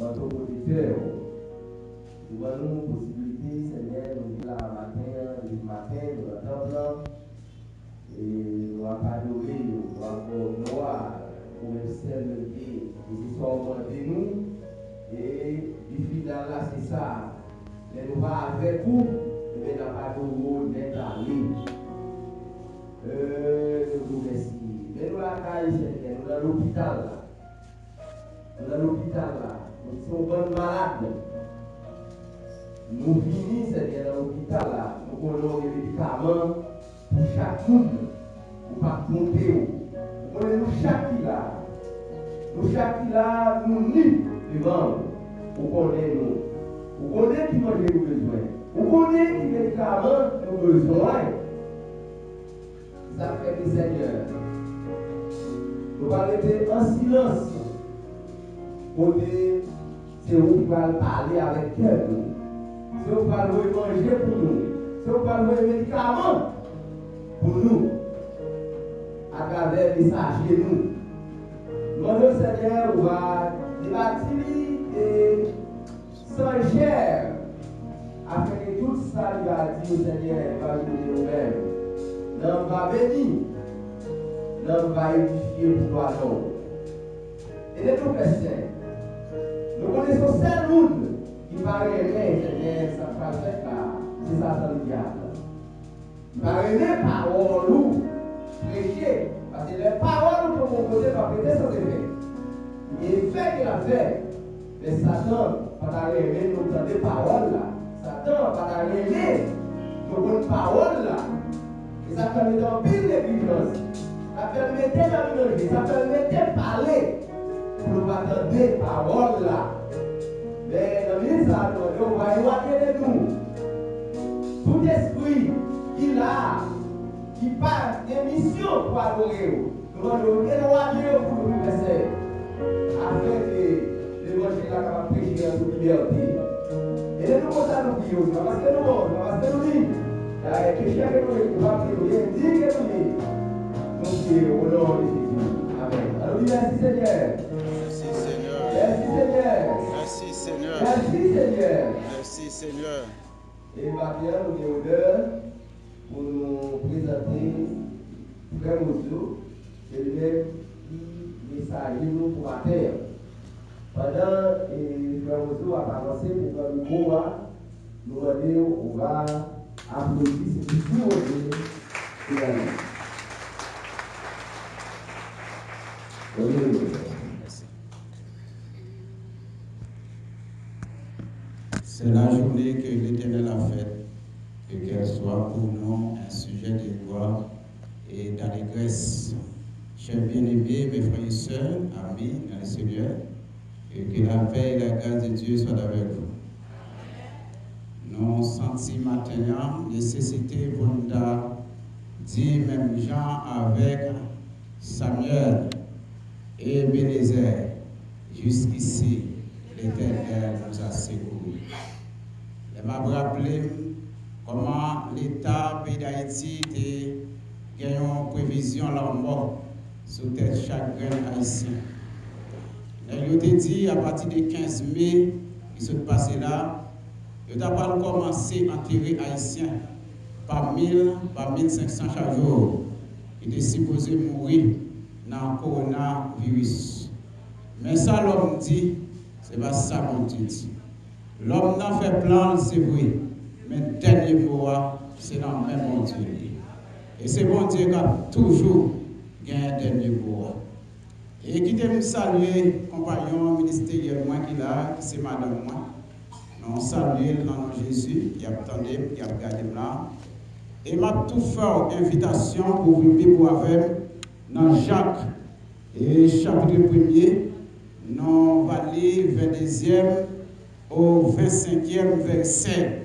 notre auditeur, nous avons une possibilité, Seigneur, nous venir là le matin, nous attendons, et nous avons adoré, nous avons noir, pour le ciel de Dieu, les histoires de nous, et du final là, c'est ça. Mais nous va avec vous, mais nous n'avons pas de rôle d'être allé. Nous vous remercions. Mais nous la caille, Seigneur, nous dans l'hôpital là. Nous dans l'hôpital là. Nous sommes bonnes malades. Nous venons, Seigneur, dans l'hôpital là. Nous connaissons les médicaments pour chaque monde. Pour pas compter. Nous connaissons chaque là. Nous chaque là, nous nus devant. Vous connaissez nous. Vous connaissez qui nous avons besoin. Vous connaissez qui médicaments nous avons besoin. Ça fait que Seigneur. Nous allons rester en silence. C'est où nous allons parler avec elle. C'est où nous allons manger pour nous. C'est où nous allons manger des médicaments pour nous. À travers les messages chez nous. Notre Seigneur va débattre et sans chair. Afin que tout ça lui a dit au Seigneur va nous nous-mêmes. L'homme va bénir. L'homme va édifier pour toi. Et les tout personnes. Nous connaissons seul monde qui paraît aimer, Seigneur, ça va faire là. C'est ça, ça le diable. Il va aimer parole ou prêcher. Parce que les paroles que mon côté va prêter sans effet. Il fait qu'il a fait. Mais Satan va aimer nous dans des paroles là. Satan va aimer nos bonnes paroles là. Et ça permet d'en pile l'évidence. Ça permet de mélanger. Ça permet de parler. Pour nous attendre des paroles là. Mais dans les salles, on va éloigner de nous. Tout esprit qui part des missions pour adorer. Nous allons éloigner pour nous laisser. Afin que l'évangile là capable de prêcher en toute liberté. Et nous commençons à nous prier. Parce que nous disons. Que chacun de nous va prier. Dis que nous disons. Nous prions au nom de Jésus. Amen. Alors, merci Seigneur. Merci Seigneur. Merci Seigneur. Merci Seigneur. Merci Seigneur. Merci Seigneur. Et maintenant, nous avons l'honneur pour nous présenter Frère Mozo, c'est lui-même qui message nous pour la terre. Pendant que Frère Mozo a avancé pour le micro, nous on va applaudir ce qui vous C'est la journée que l'Éternel a faite, et qu'elle soit pour nous un sujet de gloire et d'allégresse. Chers bien-aimés, mes frères et sœurs, amis dans le Seigneur, et que la paix et la grâce de Dieu soient avec vous. Nous sentons maintenant nécessité pour nous dire, même Jean avec Samuel et Bénézer, jusqu'ici, l'Éternel nous a secourus. Je m'a rappelé comment l'État pays d'Haïti a une prévision la mort sur tête chaque grain haïtien. Il a dit à partir du 15 mai, qui s'est passé là, il a pas commencé à enterrer haïtiens par 1000, par 1500 chaque jour. Il est supposé mourir dans le coronavirus. Mais ça, l'homme dit, c'est pas ça qu'on dit. L'homme n'a fait plan, c'est vrai. Mais le dernier mot, c'est dans le même bon Dieu. Et c'est bon Dieu qui a toujours gagné un dernier mot. Et qui me saluer, compagnon ministériel, moi qui là, c'est madame moi. Nous saluons le nom de Jésus, qui a attendu, qui a regardé là. Et m'a tout fait invitation pour venir pour avec dans Jacques, et chapitre 1er, nous allons lire 22e au 25e verset.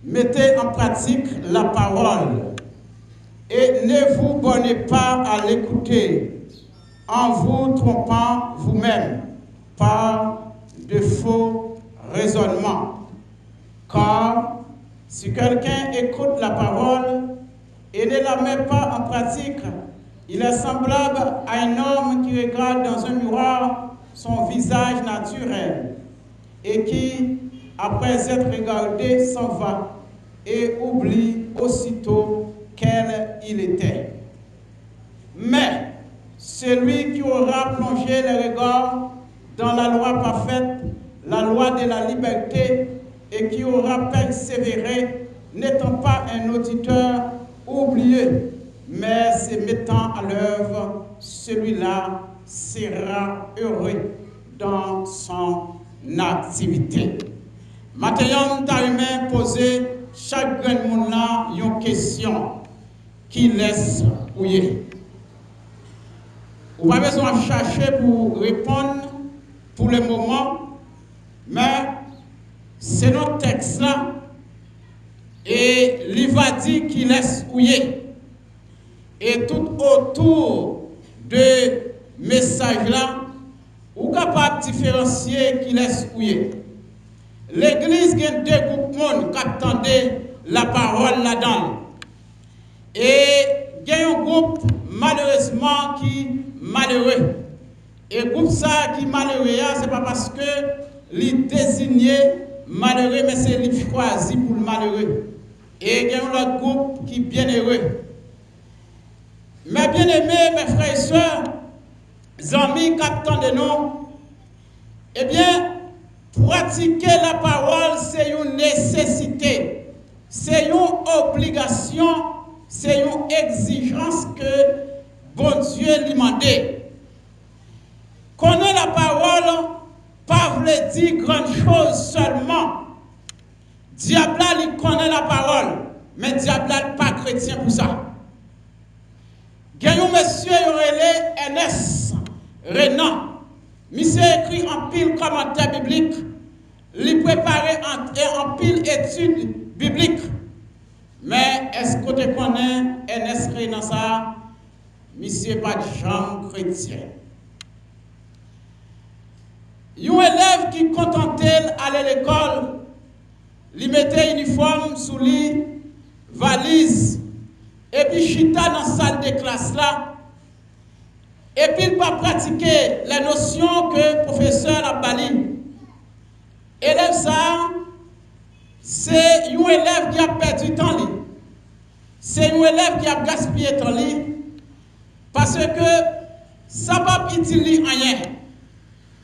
Mettez en pratique la parole et ne vous bornez pas à l'écouter en vous trompant vous-même par de faux raisonnements. Car si quelqu'un écoute la parole et ne la met pas en pratique, il est semblable à un homme qui regarde dans un miroir son visage naturel et qui, après être regardé, s'en va et oublie aussitôt quel il était. Mais celui qui aura plongé les regards dans la loi parfaite, la loi de la liberté, et qui aura persévéré, n'étant pas un auditeur oublié, mais se mettant à l'œuvre, celui-là sera heureux dans son activité. Maintenant, tu as posé chaque grand monde là une question qui laisse ouiller. On n'a pas besoin de chercher pour répondre pour le moment, mais c'est notre texte là et il va dire qu'il laisse ouiller. Et tout autour de message là, on est capable de différencier qui laisse ouiller. L'église a deux groupes qui attendent la parole là-dedans. Et il y a un groupe malheureusement qui est malheureux. Et le groupe ça qui est malheureux, ce n'est pas parce que il désigné malheureux, mais c'est lui choisi pour le malheureux. Et il y a un autre groupe qui est bien heureux. Mes bien-aimés, mes frères et sœurs, amis captants de nous, eh bien, pratiquer la parole, c'est une nécessité, c'est une obligation, c'est une exigence que bon Dieu lui demandait. Connaître la parole, pas veut dire grande chose seulement. Diable, il connaît la parole, mais diable n'est pas chrétien pour ça. Il y a un monsieur Ernest Renan. Monsieur écrit en pile commentaire biblique. Il préparait en pile études bibliques. Mais est-ce que tu connais Ernest Renan ça? Monsieur pas de chambre chrétien. Un élève qui contentait aller à l'école, il mettait uniforme sous lui, valise, et puis chita dans la salle de classe là, et puis il va pratiquer les notions que le professeur a bali. Élève ça, c'est un élève qui a perdu temps lui. C'est un élève qui a gaspillé temps lui, parce que ça ne va pas utiliser rien.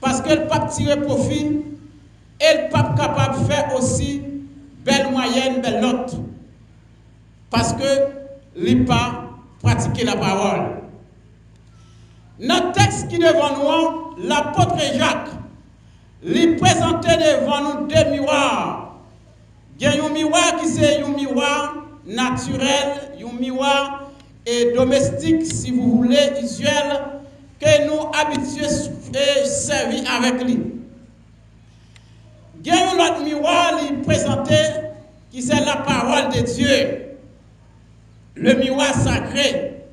Parce qu'elle ne peut pas tirer profit, elle n'est pas capable de faire aussi belle moyenne, belle note. Parce qu'elle n'a pas pratiqué la parole. Notre texte qui est devant nous, l'apôtre Jacques, lui présentait devant nous deux miroirs. Il y a un miroir qui est un miroir naturel, un miroir et domestique, si vous voulez, usuel, que nous habitués et servis avec lui. Il y a un autre miroir lui présenté qui c'est la parole de Dieu, le miroir sacré.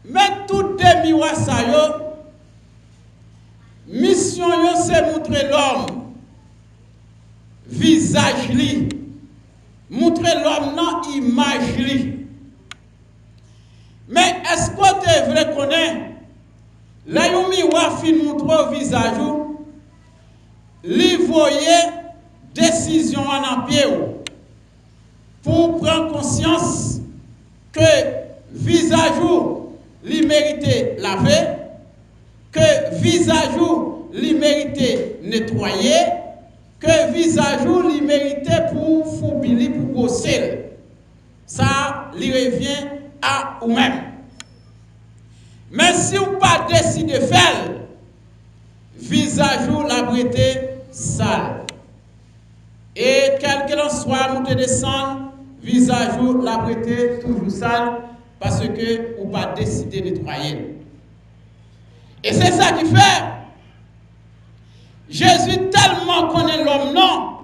Mais tous deux miroirs ça mission c'est montrer l'homme visage lui, montrer l'homme non image lui. Mais est-ce que tu veux connaître là un miroir fin montre au visage lui voyait décision en pied pour prendre conscience que visage lui méritait laver, que visage lui méritait nettoyer, que visage lui méritait pour foubili, pour bosser. Ça lui revient à vous-même. Mais si vous pas décidé de faire, visage la brité sale. Et quel que soit, vous te descendre, visage la brité toujours sale, parce que vous pas décidé de nettoyer. Et c'est ça qui fait. Jésus tellement connaît l'homme, non.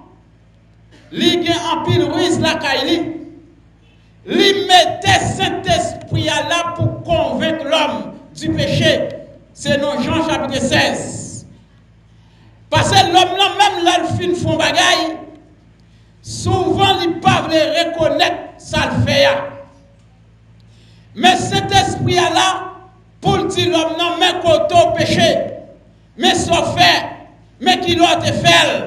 Il a en pile ruise la caille. Il mettait Saint-Esprit là pour convaincre l'homme du péché. C'est dans Jean chapitre 16. Parce que l'homme là, même là, le fin font bagaille, souvent il ne peut pas reconnaître ça le fait. Mais cet esprit là, pour dire l'homme non, mais côté au péché, mais sauf fait, mais qui l'autre fait,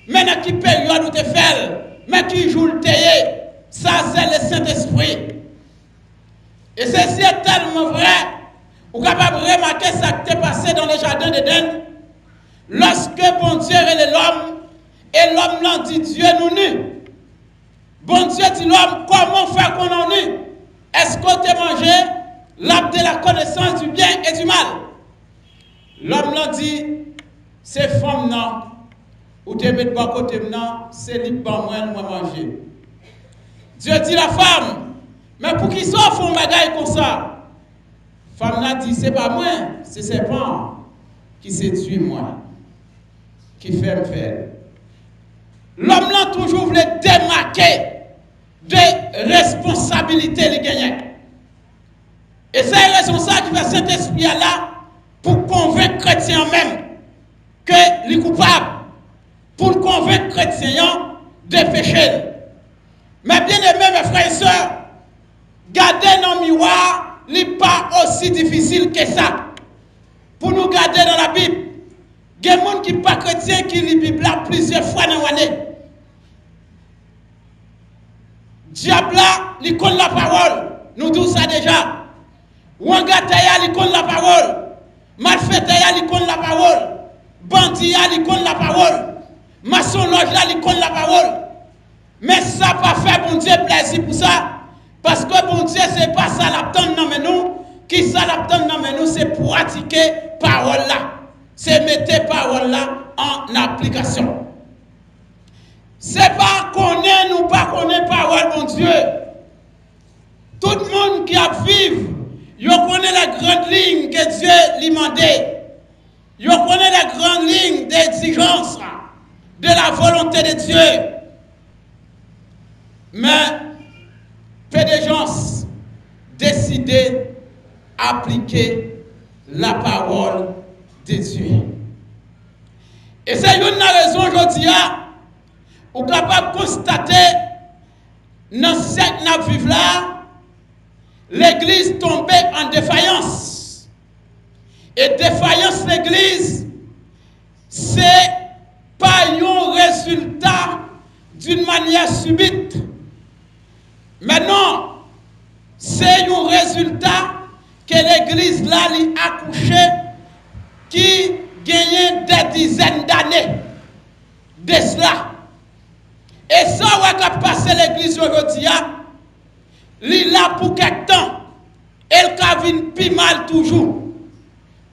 mais dans quelle période où tu fait, mais qui joue le théâtre. Ça, c'est le Saint-Esprit. Et ceci est tellement vrai. Vous êtes capable de remarquer ça qui est passé dans le jardin d'Éden. Lorsque bon Dieu est l'homme, et l'homme l'a dit Dieu nous nu. Bon Dieu dit l'homme, comment faire qu'on en nu? Est-ce qu'on t'a mangé l'arbre de la connaissance du bien et du mal? L'homme l'a dit, c'est femme non, ou te mettre bon côté non, c'est libre moi manger. Dieu dit la femme, mais pour qui ça font bagaille comme ça? Femme l'a dit, c'est pas moi, c'est serpent qui séduit moi, qui fait me faire. L'homme l'a toujours voulu démarquer de responsabilité les gagnants. Et c'est la raison ça qui fait Saint-Esprit là pour convaincre les chrétiens même que les coupables, pour convaincre les chrétiens de pécher. Mais bien aimé mes frères et sœurs, garder dans le miroir n'est pas aussi difficile que ça. Pour nous garder dans la Bible, il y a des gens qui ne sont pas chrétiens qui lisent la Bible plusieurs fois dans l'année. Diable, il connaît la parole. Nous disons ça déjà. Ouangataya, il connaît la parole. Malfaitaya, il connaît la parole. Bandia, il connaît la parole. Maçonloge, il connaît la parole. Mais ça n'a pas fait bon Dieu plaisir pour ça. Parce que bon Dieu, ce n'est pas ça l'attendre dans nous. Qui ça l'attendre dans nous, c'est pratiquer parole là. C'est mettre parole là en application. C'est pas connaître ou pas connaître parole, mon Dieu. Tout le monde qui a vécu, il connaît la grande ligne que Dieu lui demandait. Il connaît la grande ligne d'exigence de la volonté de Dieu. Mais peu de gens décident d'appliquer la parole de Dieu. Et c'est une raison aujourd'hui. Vous êtes capable de constater dans cette vie là, l'église tombée en défaillance. Et défaillance l'église, c'est pas un résultat d'une manière subite. Mais non, c'est un résultat que l'église là a accouché qui gagne des dizaines d'années de cela. Et ça, on va passer l'église aujourd'hui, il est là pour quelque temps. Elle vient plus mal toujours.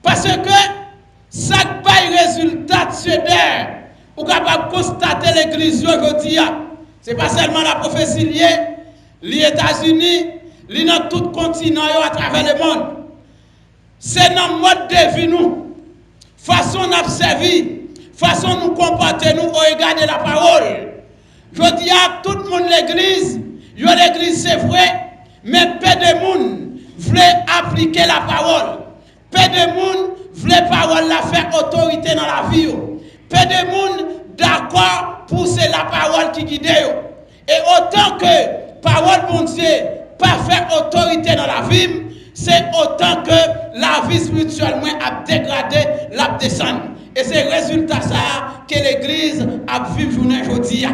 Parce que ça n'a pas de résultat de ce der. Pour capable constater l'église aujourd'hui. Ce n'est pas seulement la prophétie liée, les États-Unis, liée dans tout continent à travers le monde. C'est dans le mode de vie nous. Façon d'observer, façon de nous comporter nous au regard de la parole. Je dis à tout le monde l'église, l'église c'est vrai, mais peu de monde voulait appliquer la parole. Peu de monde voulait parole la faire autorité dans la vie. Peu de monde d'accord pour c'est la parole qui guide. Et autant que parole bon Dieu pas faire autorité dans la vie, c'est autant que la vie spirituellement a dégradé, la descend. Et c'est le résultat ça que l'église a vécu journée aujourd'hui.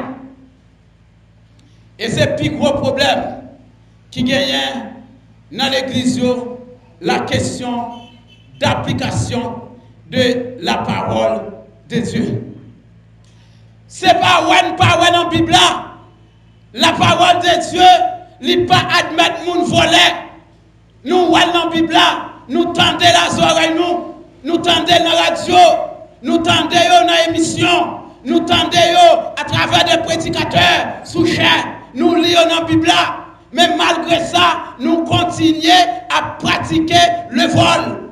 Et c'est le plus gros problème qui gagne dans l'église, la question d'application de la parole de Dieu. C'est pas ouais dans la Bible. La parole de Dieu, il pas admettre moun voler. Nous ouais dans la Bible, nous tendez les oreilles nous tendez dans la radio, nous tendez dans l'émission, nous tendez à travers des prédicateurs sous chair. Nous lisons dans la Bible, mais malgré ça, nous continuons à pratiquer le vol.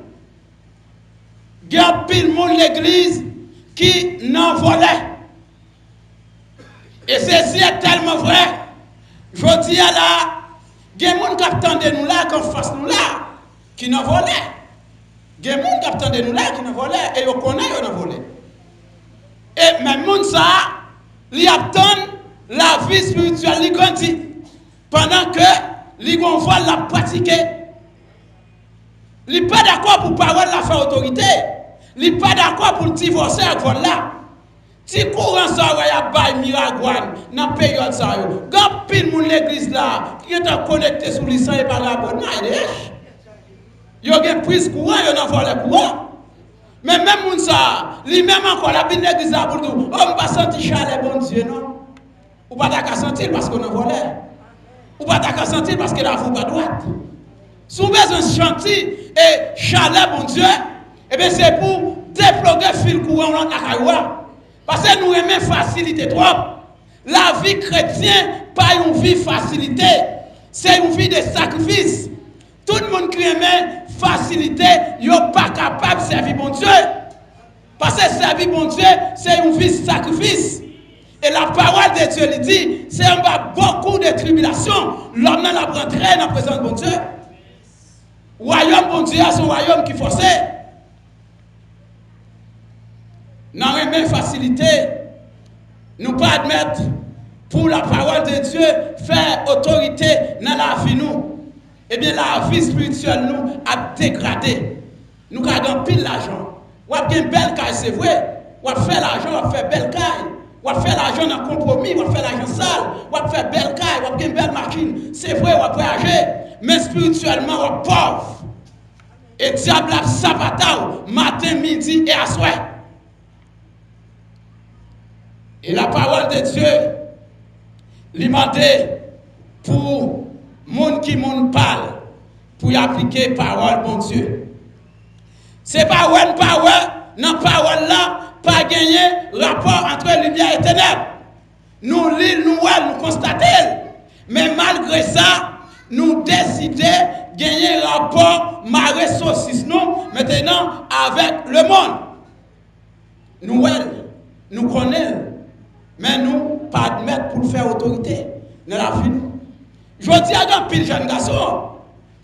Il y a pile monde l'église qui n'en volait. Et ceci est tellement vrai. Je dis à la, il y a des gens qui attendent nous là, qui fassent nous là, qui n'en volaient. Il y a des gens qui attendent nous là, qui n'en volaient. Et ils connaissent qu'ils n'en volaient. Et même les gens, ils attendent la vie spirituelle, ils grandissent. Pendant que les gens veulent la pratiquer. Ils ne sont pas d'accord pour parole la faire autorité. Il n'est pas d'accord pour divorcer avec voilà. Si courant ça, il y a bail miragouane dans la période ça. Quand pile moun l'église là, qui est connecté sur le sang et par l'abonnement, il y a une prise courant, il y a un volet courant. Mais même moun ça, lui-même encore, la Bible l'église là pour tout. On ne pas sentir chalet, bon Dieu, non? Ou pas d'accord sentir parce qu'on a volé. Ou pas d'accord sentir parce que la foule pas droite. Si vous besoin de chantier et chalet, bon Dieu, eh bien c'est pour déployer fil courant dans la cailloua. Parce que nous aimons faciliter trop. La vie chrétienne, pas une vie facilité. C'est une vie de sacrifice. Tout le monde qui aime facilité, il n'est pas capable de servir mon Dieu. Parce que servir mon Dieu, c'est une vie de sacrifice. Et la parole de Dieu lui dit, c'est un beaucoup de tribulations. L'homme n'a pas rentré dans la présence de mon Dieu. Royaume, mon Dieu, c'est un royaume qui forcé. Dans la même facilité, nous pas admettre pour la parole de Dieu faire autorité dans la vie nous. Eh bien la vie spirituelle nous a dégradé. Nous avons pile l'argent. On a une belle caille, c'est vrai. On a fait l'argent, on a fait belle caille. On a fait l'argent dans le compromis, on a fait l'argent sale. On a fait belle caille, on a une belle machine. C'est vrai, on a voyagé. Mais spirituellement, on est pauvre. Et diable a sabata matin, midi et à soir. Et la parole de Dieu, lui demandait pour monde qui monde parle, pour y appliquer parole, bon Dieu. C'est pas ouais, dans parole là, pas gagner rapport entre lumière et ténèbres. Nous lisons, nous constatons. Mais malgré ça, nous décidons de gagner rapport, marée saucisse, nous, maintenant, avec le monde. Nous connaissons. Mais nous, pas admettre pour faire autorité dans la vie. Je dis à un pile jeune garçon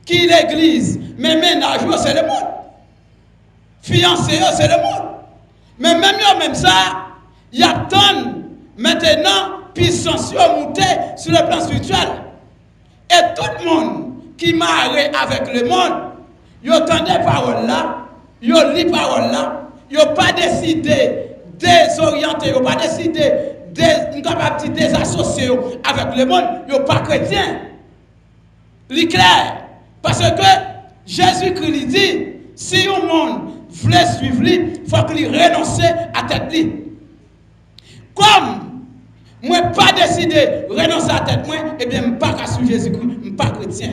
qui l'église, mais ménage, c'est le monde. Fiancé, c'est le monde. Mais même ça, il y a tant maintenant puissance montée sur le plan spirituel. Et tout le monde qui marre avec le monde, il entend des paroles là, il lit paroles là, il n'a pas décidé de désorienter, il n'a pas décidé de désassocier avec le monde, il n'est pas chrétien. C'est clair. Parce que Jésus-Christ lui dit, si un monde voulait suivre lui, il faut qu'il renonce à tête lui. Comme moi pas décidé de renoncer à tête moi, eh bien, je ne suis pas suivre Jésus-Christ, je ne suis pas chrétien.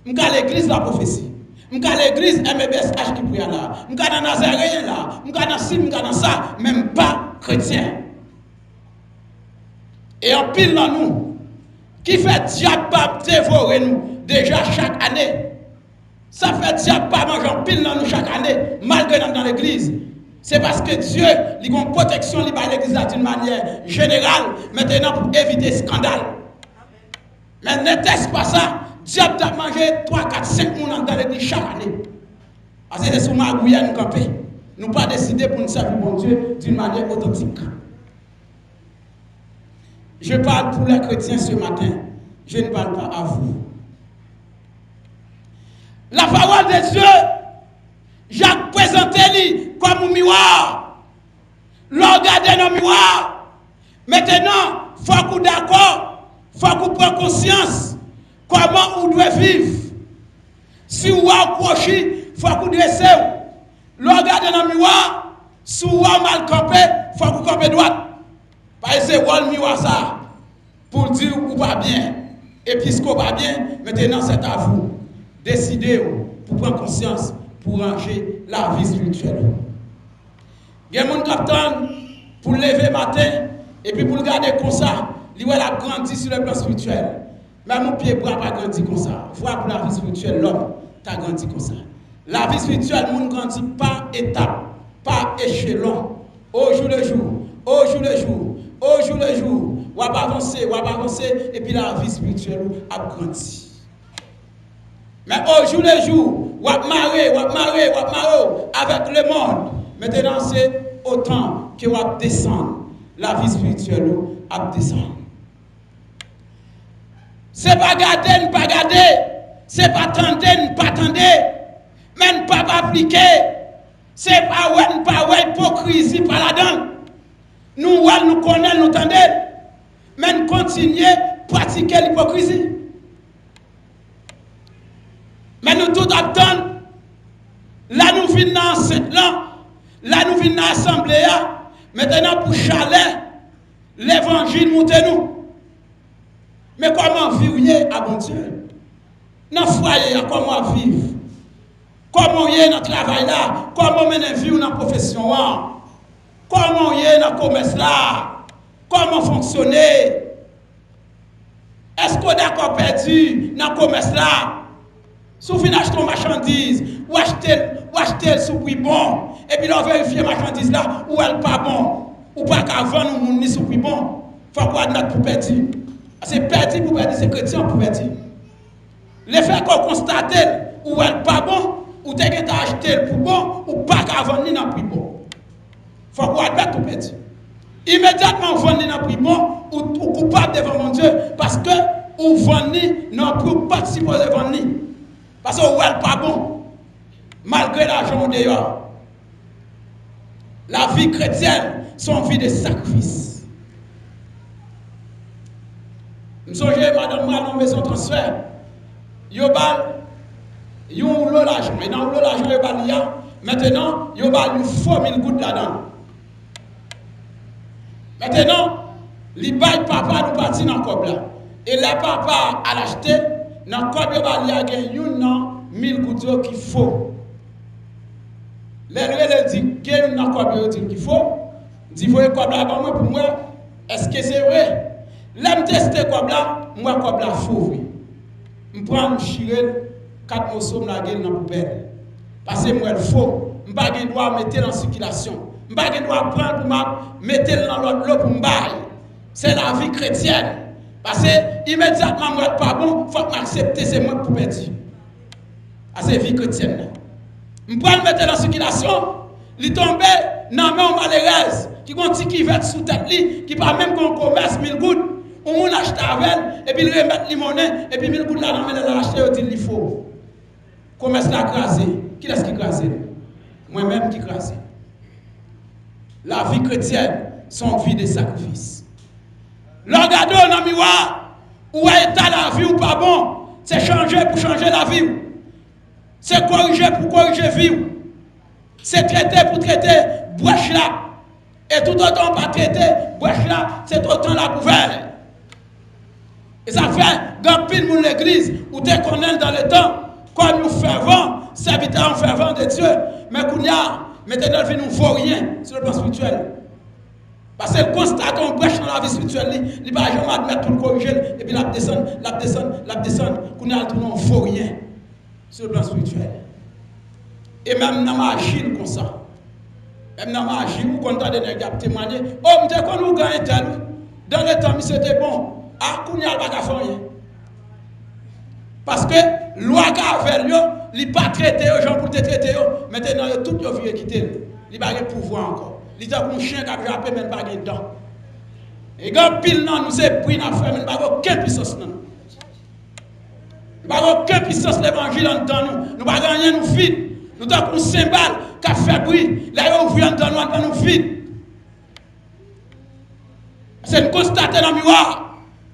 Je suis à l'église la prophétie. Je suis à l'église MBSH qui prie là. Je suis dans Nazaréen là. Je suis dans ci, je suis dans ça, même pas chrétien. Et en pile dans nous, qui fait diable pas dévorer nous déjà chaque année. Ça fait diable pas manger en pile dans nous chaque année, malgré nous dans l'église. C'est parce que Dieu, il a une protection à l'église d'une manière générale, maintenant pour éviter scandale. Mais n'était-ce pas ça? Diable a mangé 3, 4, 5 personnes dans l'église chaque année. Parce que c'est sur ma gouille nous camper. Nous pas décidé pour nous servir mon Dieu d'une manière authentique. Je parle pour les chrétiens ce matin. Je ne parle pas à vous. La parole de Dieu, Jacques présentait comme un miroir. L'on regarde dans le miroir. Maintenant, il faut qu'on d'accord, il faut qu'on prenne conscience comment on doit vivre. Si on a approché, il faut qu'on dresse. L'on regarde dans le miroir, si on a mal campé, il faut qu'on campe droite. Parce que c'est le miroir ça, pour dire ou pas bien. Et puis ce qu'on va bien, maintenant c'est à vous. Décidez pour prendre conscience, pour ranger la vie spirituelle. Il y a des gens qui attendent pour lever matin et puis pour le garder comme ça, il a grandi sur le plan spirituel. Mais mon pied bras pas grandi comme ça. Voir pour la vie spirituelle, l'homme, tu as grandi comme ça. La vie spirituelle, mon grandit par étape, par échelon, au jour le jour, au jour le jour, au jour le jour. On va avancer, et puis la vie spirituelle a grandi. Mais au jour le jour, on va marrer avec le monde. Maintenant, c'est autant que on va descendre. La vie spirituelle a descendre. C'est pas garder, ne pas garder. C'est pas tendre, ne pas tendre. Mais ne pas appliquer. C'est pas hypocrisie par là-dedans. Nous connaissons, nous entendons, mais nous continuons à pratiquer l'hypocrisie. Mais nous tout attendons. Là nous venons dans cette là nous venons dans l'assemblée. Maintenant pour chalet, l'évangile monte nous. Mais comment vivre à bon Dieu? Dans le foyer, comment vivre? Comment y est dans le travail là? Comment mener vivre dans la profession là? Comment y est dans le commerce là? Comment fonctionner? Est-ce qu'on est d'accord perdu dans le commerce là? Si vous venez acheter une marchandise, ou acheter sous prix bon, et puis on vérifie la marchandise là, ou elle pas bon, ou pas qu'à vendre ou ni sous prix bon, il faut qu'on note pour perdu. C'est perdu pour perdu, c'est chrétien pour perdu. Le fait qu'on constate ou elle pas bon, ou t'es acheté pour bon, ou pas qu'à vendre ni dans prix bon. Il faut qu'on admette pour perdu. Immédiatement, on vend dans prix bon, ou coupable devant mon Dieu, parce que ou vend non plus pas supposé vendre. Parce que ou elle pas bon, malgré l'argent dehors. La vie chrétienne, c'est une vie de sacrifice. Nous sommes madame dans la maison transfert. Yobal, yon l'eau l'argent. Et dans l'eau l'argent, yobal ya. Maintenant, yobal nous faut 1000 gouttes là-dedans. Maintenant, li bail papa nous parti dans le cob là. Et le papa a l'acheté, dans le cob yobal ya gen yon 1000 gouttes qu'il faut. Le dit gen dans le cob qu'il faut. Dit voyez cob là pour moi. Est-ce que c'est vrai? L'aime tester cob là, moi cob là faux. Je prends un chirel, 4 morceaux dans la poubelle. Parce que moi, il faut. Je ne vais pas mettre en circulation. Je ne vais pas prendre pour mettre dans l'autre pour me bailler. C'est la vie chrétienne. Parce que immédiatement, moi, pas bon, il faut que j'accepte c'est moi pour perdre. C'est la vie chrétienne. Je ne vais pas mettre en circulation. Il tombe dans la main malheureuse, qui continue qui va sous tête, qui pas même qu'on commerce 1000 gouttes. On achète avec, et puis il remet les monnaies, et puis 1000 gouttes là, on va acheter, il faut. Commerce là crasé. Qui est-ce qui crase? Moi-même qui crase. La vie chrétienne, son vie de sacrifice. Regardez dans le miroir, où est la vie ou pas bon, c'est changer pour changer la vie. C'est corriger pour corriger la vie. C'est traiter pour traiter brèche là. Et tout autant pas traiter brèche là, c'est autant la poubelle. Et ça fait, quand pile moun l'église, ou te connaît dans le temps, comme nous fervents, serviteurs fervents de Dieu, mais qu'on y a, maintenant, nous ne vaut rien sur le plan spirituel. Parce que constate qu'on brèche dans la vie spirituelle, il va jamais admettre pour le corriger, et puis la descend, qu'on y a tout le monde ne vaut rien sur le plan spirituel. Et même dans ma agile comme ça, même dans ma agile, vous comptez des gars témoigner, oh, je dis qu'on nous gagne tel, dans le temps, c'était bon. Ah, qu'on y a pas faire rien. Parce que loi qu'avait il pas traité aux gens pour te traiter maintenant tout yo vie quitter. Il pas de pouvoir encore. Il a un chien qui a jappé même pas dedans. Et quand pile non nous c'est pris n'a fait même pas aucune puissance non. Pas aucune puissance l'évangile en dedans nous. Nous pas rien nous vide. Nous avons un cymbale qui a fait bruit. Là on ouvre en dedans nous vide. C'est nous constater dans le miroir.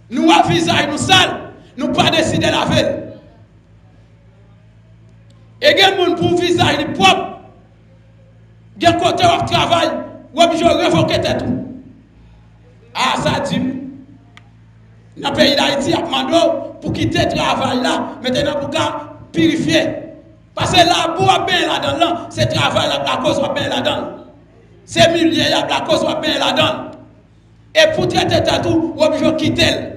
Nous avons visage nous sale, nous pas décider la laver. Et il y a des gens pour visage propre. Il y a des côtés où travail, où je révoque tout. Ah, ça dit. Dans le pays d'Haïti, il y a demandé pour quitter le travail là, maintenant pour purifier. Parce que là, pour bien là-dedans, c'est travail là, la cause va bien là-dedans. C'est milliers, la cause va bien là-dedans. Et pour traiter tout, on va quitter.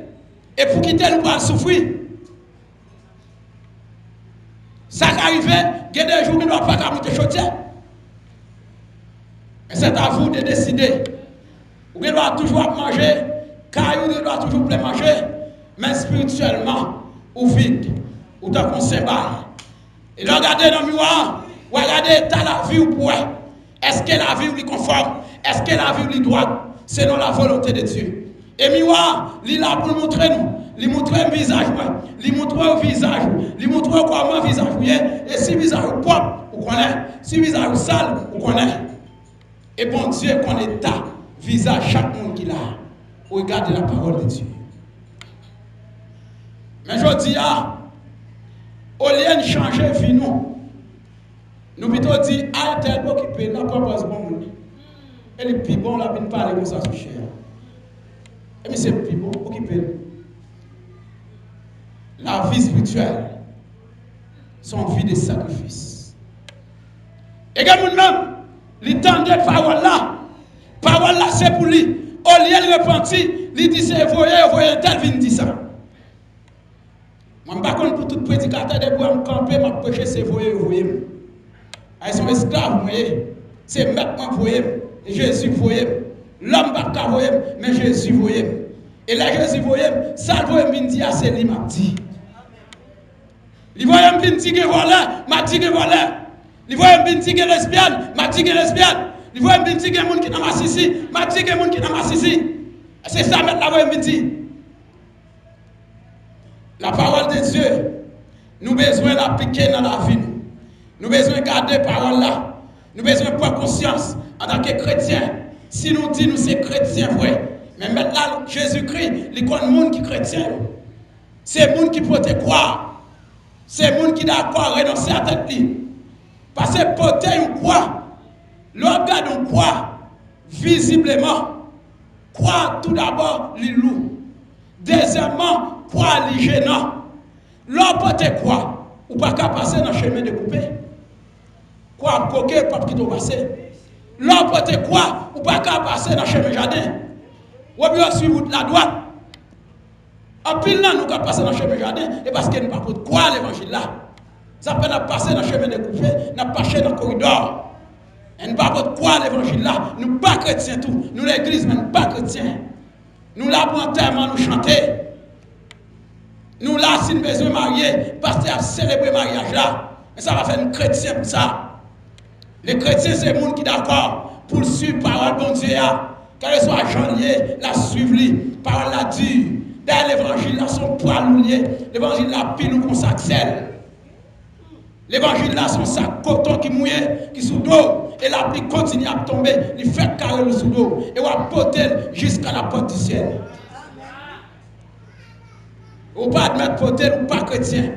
Et pour quitter, nous allons souffrir. Ça qui arrive, il y a des jours où nous ne pouvons pas monter chaudière. Mais c'est à vous de décider. Vous devez toujours manger, car vous devez toujours manger, mais spirituellement, ou vide, ou dans le cymbale. Et regardez dans le miroir, ou regardez l'état de la vie ou pour. Est-ce que la vie est conforme? Est-ce que la vie est droite? Selon la volonté de Dieu. Et miroir, il est là pour montrer nous. Il montre un visage, il montre un visage, il montre comment un visage est. Et si le visage est propre, vous connaît. Si visage est sale, vous connaissez. Et bon Dieu connaît ta visage, chaque monde qui l'a. Regardez la parole de Dieu. Mais je dis, au lieu de changer vie, nous plutôt dit, ah, tel occupé, n'a pas besoin de bon. Et le plus bon, là, il ne parle comme ça, c'est cher. Et mais c'est le plus bon, occupé. La vie spirituelle, son vie de sacrifice. Et quand nous-mêmes, l'étendue de parole là, c'est pour lui. Au lieu de repentir, il dit c'est voyez, tel vient dire ça. Moi, je ne sais pas pour tout prédicateur de bois, je camper, je prêcher, c'est voyez. Ils sont esclaves, voyez. C'est maître, voyez. Jésus, voyez. L'homme ne peut pas voyez, mais Jésus, voyez. Et là, Jésus, voyez, ça, voyez, me dit, c'est lui, m'a dit. Il voyait me dire que voilà, m'a dit que voilà. Il voyait me dire que lesbienne, m'a dit que lesbienne. Il voyait me dire que les gens qui n'ont pas ici, m'a dit que les gens qui n'ont pas ici. C'est ça, maintenant, voyez me dire. La parole de Dieu, nous avons besoin de l'appliquer dans la vie. Nous avons besoin de garder la parole là. Nous avons besoin de prendre conscience en tant que chrétiens. Si nous disons que nous sommes chrétiens, vrai. Mais maintenant, Jésus-Christ, il y a des gens qui sont chrétiens. C'est les gens qui peuvent croire. C'est les gens qui d'accord renoncer à tête libre. Parce que porter une croix, l'organe on croit visiblement. Croire tout d'abord les loups. Deuxièmement, croire les gênants. L'on porter quoi? Ou pas qu'à passer dans le chemin de coupé. Quoi, coquet, pas qui doit passer. L'on porter quoi? Ou pas qu'à passer dans le chemin jardin. Ou bien suivre la droite. En pile là, nous qu'à passer dans le chemin jardin, et parce que nous ne pouvons pas croire l'évangile là. Ça peut nous passer dans le chemin de coupé, nous passer dans le corridor. Et nous ne pouvons pas croire l'évangile là. Nous ne sommes pas chrétiens tout. Nous l'église, mais nous ne sommes pas chrétiens. Nous l'avons tellement nous chanter. Nous là, si nous besoin de marier, parce que célébrer le mariage là, mais ça va faire un chrétien pour ça. Les chrétiens, c'est les gens qui sont d'accord pour suivre la parole de bon Dieu. Qu'elle soit janvier, la suivre, parole la dure. D'ailleurs, l'évangile là, son poil lié. L'évangile là, pile ou qu'on s'accèle. L'évangile là, son sac coton qui mouille, qui sous l'eau. Et la pluie continue à tomber. Il fait carré le sous l'eau. Et on va porter jusqu'à la porte du ciel. Ou pas admettre porter ou pas chrétien.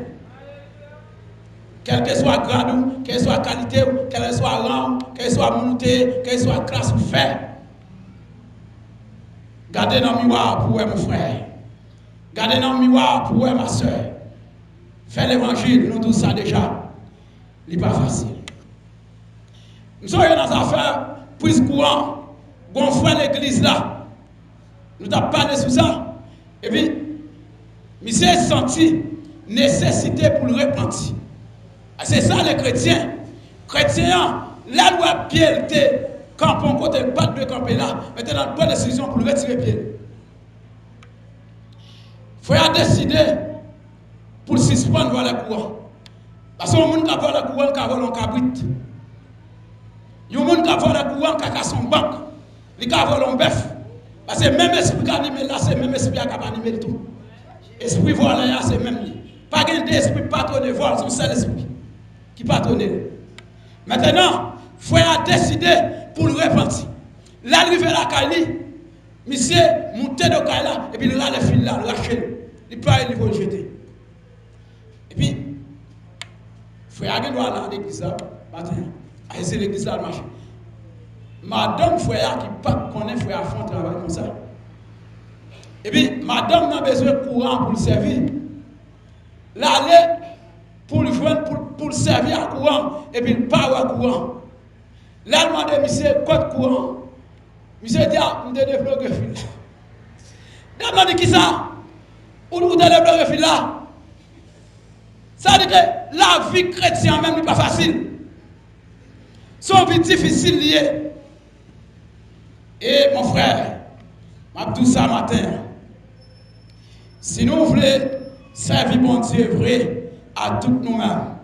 Quel que soit grade, quelle soit qualité, quel soit rang, quelle soit monté, quelle soit classe ou fait. Gardez dans le miroir pour mon frère. Gardez dans le miroir pour ma soeur. Faire l'évangile, nous tous ça déjà. Ce n'est pas facile. Nous sommes dans l'affaire, prise courant, on fait l'église là. Nous avons parlé sur ça. Et puis, monsieur a senti nécessité pour le repentir. C'est ça les chrétiens. Chrétiens, la loi pied était quand on côté pas de camper là, maintenant dans bonne décision pour le retirer pied. Il faut décider pour suspendre voir la courant. Parce que le monde qui a la courant, qui a volé un cabrit. Il y a des gens qui ont la courant, qui a son banque. Il a volé un bœuf. Parce que même esprit qui a animé là, c'est même esprit qui a animé tout. Esprit volé là, c'est même lui. Pas d'esprit patronné vol, c'est un seul esprit qui patronne. Maintenant, il faut décider pour le repentir. L'arrivée à la Kali, monsieur monté de Kaila, et puis là, les fils là, lâcher. Il peut aller le jeter. Et puis, il faut aller à l'église là, matin. C'est l'église là, le marché. Madame frère qui pas connaît frère font travail comme ça. Et puis, madame n'a besoin de courant pour le servir. L'aller pour le joindre, pour le servir à courant, et puis le pas à courant. Là, elle m'a dit, monsieur, code courant. Monsieur dit, ah, je développe le fil. Là, elle m'a dit, qui ça? Où vous développez le fil là? Ça veut dire que la vie chrétienne même n'est pas facile. Son vie difficile liée. Et mon frère, je dis ça matin. Si nous voulons servir bon Dieu vrai à tous nous-mêmes,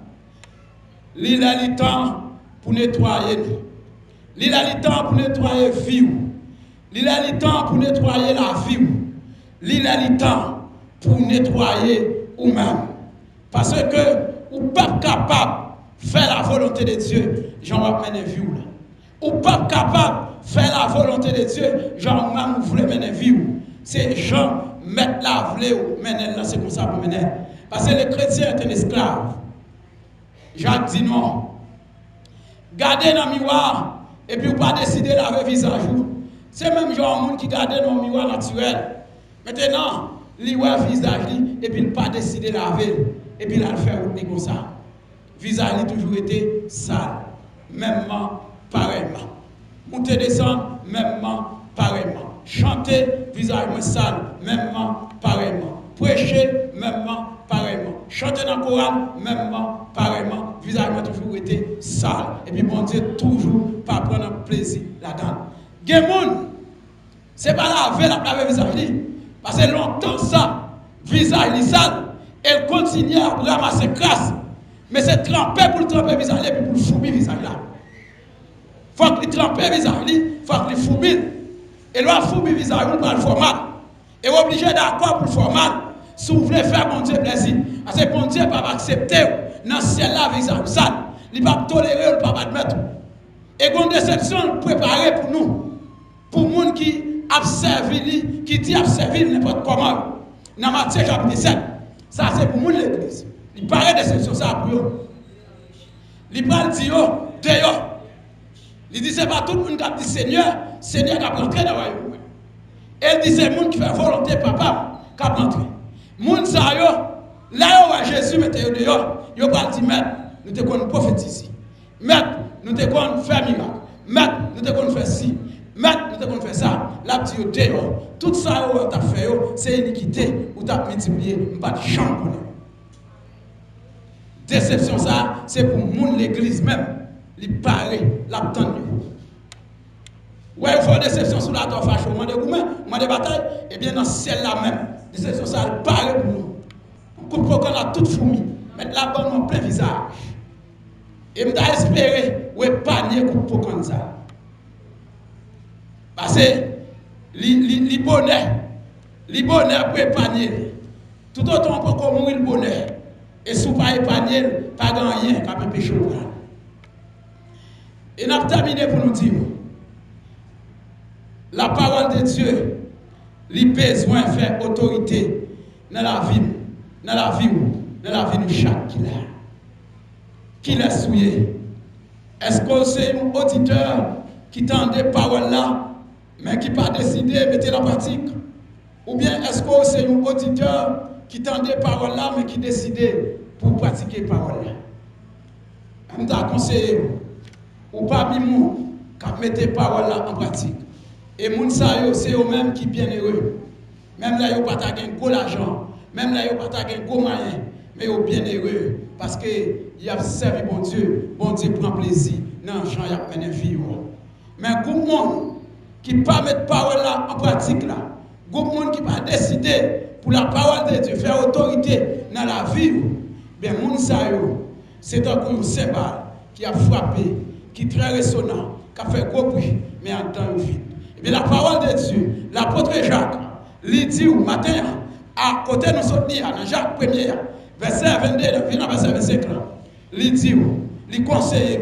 il a le temps pour nettoyer nous. Il a le temps pour nettoyer la vie. Il a le temps pour nettoyer la vie. Il a le temps pour nettoyer nous-mêmes. Parce que vous n'êtes pas capable faire la volonté de Dieu, j'en vais mener vie là. Ou pas capable de faire la volonté de Dieu, j'en vais mener vie. C'est Jean mettre la volée ou mener là, c'est comme ça pour mener. Parce que le chrétien est un esclave. Jacques dit non. Gardez dans le miroir et puis vous pas décider de laver le visage. C'est même genre monde qui garde dans le miroir naturel. Maintenant, il voit le visage et puis il pas décider de laver et puis il le faire comme ça. Le visage a toujours été sale. Mêmement, pareillement. Monter, descendre, mêmement, pareillement. Chanter, visage sale, mêmement, pareillement. Prêcher, mêmement, pareillement. Chanter dans le Coran, mêmement, pareillement. Visage a toujours été sale. Et puis, bon Dieu, toujours pas prendre plaisir là-dedans. Gémoun, c'est pas laver visage. Parce que longtemps, ça, visage sale, elle continue à ramasser crasse. Mais c'est trempé pour tremper le visage et puis pour fouiller le visage là. Il faut qu'il trempe le visage, il faut qu'il fouille. Et là, fouille le visage, il va le faire mal. Et obligé d'accord pour le faire mal. Si vous voulez faire mon Dieu plaisir. Parce que mon Dieu ne va pas accepter dans ce ciel-là visage sale. Il ne va pas tolérer, il ne va pas admettre. Et une déception préparée pour nous. Pour les gens qui a servi, qui dit a servi n'importe comment. Dans Matthieu chapitre 17. Ça, c'est pour nous l'église. Il paraît de déception ça pour eux. Il parle de Dieu, d'ailleurs. Il dit, c'est pas tout le monde qui a dit Seigneur, Seigneur qui a rentré dans le royaume. Et il dit, c'est le monde qui fait volonté, papa, qui a rentré. Les gens, là où Jésus mettait dehors, il a dit, maître, nous te connaissons prophétiser. Maître, nous te connaissons faire miracle. Maître, nous te connaissons faire ci. Maître, nous te connaissons faire ça. Là, tu es dehors. Tout ça, tu as fait, c'est iniquité, ou tu as multiplié, pas de champ. Déception, ça, c'est pour moun l'église même. Il paraît, l'attendre. Ouais, il faut déception sur la torre fâche, au moment de gourmets, au moment de bataille, et bien dans celle-là même, déception, ça, il paraît pour nous. On coupe qu'on a toute fourmi, mettre la bonne en plein visage. Et je dois espérer, ouais, panier coupe comme ça. Parce que, les bonheur pour épargner. Tout autant on peut mourir le bonheur. Et si vous ne pas épargner, pas gagner, pas péché. Et nous avons terminé pour nous dire, la parole de Dieu, il a besoin de faire autorité dans la vie de chaque qui l'a. Qui l'a souillé. Est-ce que c'est un auditeur qui tend des paroles là, mais qui n'a pas décidé de mettre la pratique? Ou bien est-ce que c'est un auditeur qui tend des paroles là, mais qui décidait pour pratiquer les paroles là? Je vous conseille, ou pas mimou, qui mettent les paroles là en pratique. Et les gens, c'est eux-mêmes qui sont bien heureux. Même là, ils n'ont pas de l'argent, même là, ils n'ont pas de moyens, mais ils sont bien heureux. Parce qu'ils ont servi bon Dieu prend plaisir dans les gens qui ont mené vie. Mais il y a des gens qui ne pas mettre parole là en pratique. Il y a des gens qui ne pas décider pour la parole de Dieu, faire autorité dans la vie. Bien, les gens, c'est un coup de cymbale qui a frappé, qui est très résonnant, qui a fait gros bruit, mais en temps vide. Et bien, la parole de Dieu, l'apôtre Jacques, il dit au matin, à côté de nous soutenir, dans Jacques 1er, verset 22, verset 25, il dit, il conseille,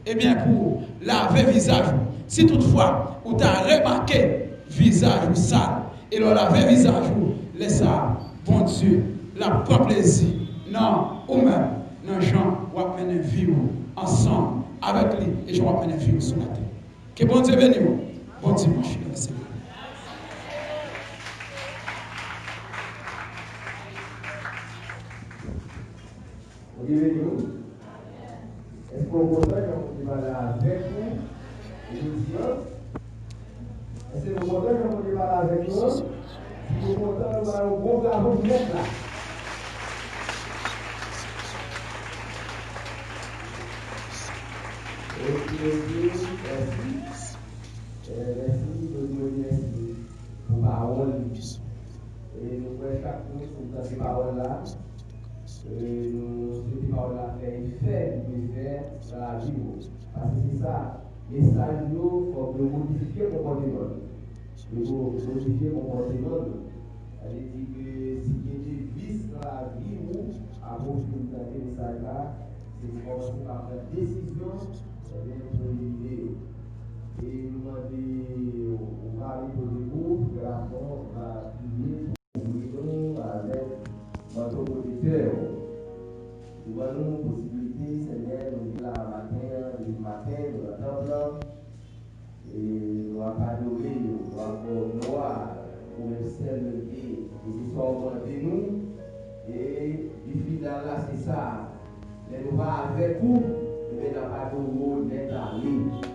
eh bien, pour laver le visage. Si toutefois, vous avez remarqué visage sale, et le laver le visage, laissez ça, bon Dieu, la prend plaisir. Non, ou même, nos gens vont mener vie ensemble avec lui, et je vais mener vie sur la terre. Que bon Dieu bénisse. Bon dimanche, Seigneur. Est-ce qu'on comprend qu'on va là avec nous? Est-ce que vous comprenez qu'on va là avec nous? Si vous comprenez, on va au bon bravo pour mettre là. Merci pour parole. Et nous pouvons chaque jour sur ces paroles-là. Nous, ces paroles-là, faire effet dans la vie. Parce que c'est ça. Les messages, il faut modifier le comportement. Il faut modifier le comportement. Elle dit que si il y a des vices dans la vie, à cause de ce message-là, c'est comme ça faire décision pour l'idée. Et nous demandons au mari de vous que la France va prier pour nous avec notre auditeur. Nous avons une possibilité, Seigneur, nous dire la matin, le matin, nous attendons. Et nous avons adoré, nous avons noir, pour le ciel levé. Et c'est ça de nous. Et du final là, c'est ça. Mais nous va avec vous, et nous n'avons pas de rôle d'être allé.